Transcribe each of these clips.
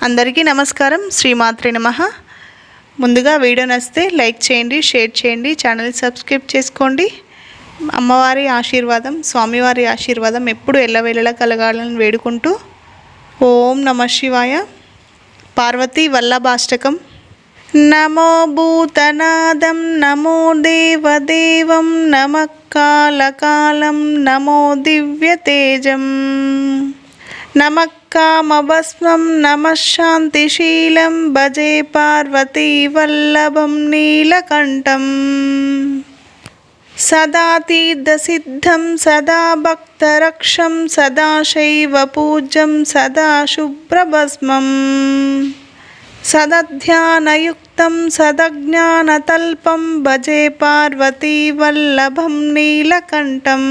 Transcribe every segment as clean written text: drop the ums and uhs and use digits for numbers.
అందరికీ నమస్కారం. శ్రీమాత్రే నమః. ముందుగా వీడియో నచ్చితే లైక్ చేయండి, షేర్ చేయండి, ఛానల్ సబ్స్క్రైబ్ చేసుకోండి. అమ్మవారి ఆశీర్వాదం, స్వామివారి ఆశీర్వాదం ఎప్పుడు ఎల్లవేళలా కలగాలని వేడుకుంటూ ఓం నమః శివాయ. పార్వతీ వల్లభాష్టకం. నమో భూతనాదం నమో దేవదేవం నమః కాలకాలం నమో దివ్యతేజం నమః కామభస్మం నమః శాంతిశీలం భజే పార్వతీ వల్లభం నీలకంఠం. సదా తీర్థసిద్ధం సదా భక్తరక్షం సదా శైవ పూజ్యం సదా శుభ్రభస్మం సదధ్యానయుక్తం సదజ్ఞానతల్పం భజే పార్వతీ వల్లభం నీలకంఠం.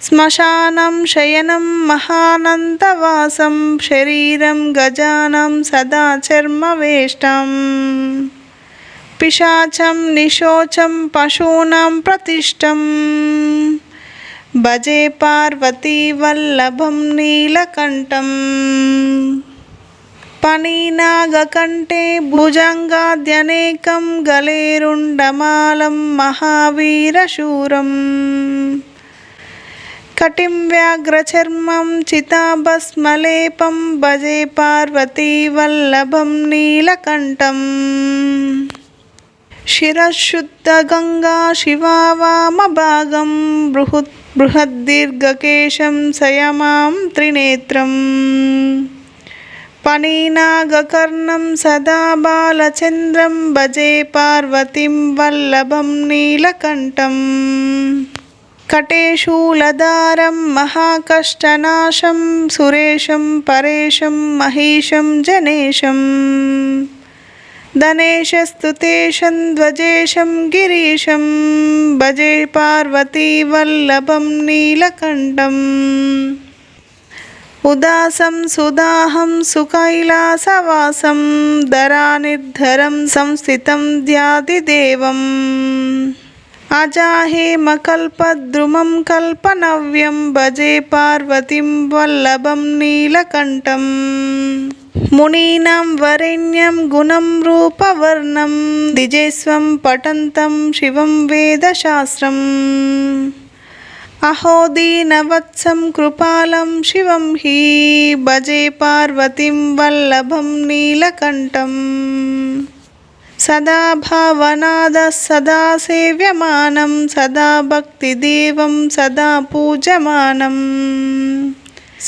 శ్మశానం శయనం మహానందవాసం శరీరం గజానం సదా చర్మవేష్టం పిశాచం నిశోచం పశూనాం ప్రతిష్టం భజే పార్వతీ వల్లభం నీలకంఠం. పణినాగకంఠే భుజంగాద్యనేకం గలేరుండమాలం మహావీరశూరం కటిం వ్యాఘ్రచర్మం చితాభస్మలేపం భజే పార్వతీ వల్లభం నీలకంఠం. శిరశుద్ధగంగా శివా వామభాగం బృహద్దీర్ఘకేశం సయమాం త్రినేత్రం పణినాగకర్ణం సదా బాలచంద్రం భజే పార్వతీం వల్లభం నీలకంఠం. కటేశూలధారం మహాకష్టనాశం సురేశం పరేశం మహేశం జనేశం ధనేశస్తుతేశం ధ్వజేశం గిరీశం భజే పార్వతీ వల్లభం నీలకంఠం. ఉదాసం సుదాహం సుకైలాసవాసం ధరానిర్ధరం సంస్థితం ధ్యాదిదేవం అజాహేమకల్పద్రుమం కల్పనవ్యం భజే పార్వతీం వల్లభం నీలకంఠం. మునీనాం వరేణ్యం గుణం రూపవర్ణం ద్విజేస్వం పఠంతం శివం వేదశాస్త్రం అహో దీనవత్సం కృపాలం శివం హి భజే పార్వతీం వల్లభం నీలకంఠం. సదా భావనాద సదా సేవ్యమానం సదా భక్తిదేవం సదా పూజమానం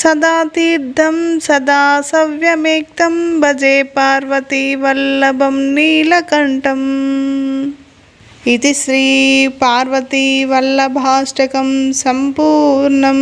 సదా తీర్థం సదా సవ్యమేక్తం భజే పార్వతీ వల్లభం నీలకంఠం. ఇది శ్రీ పార్వతీ వల్లభాష్టకం సంపూర్ణం.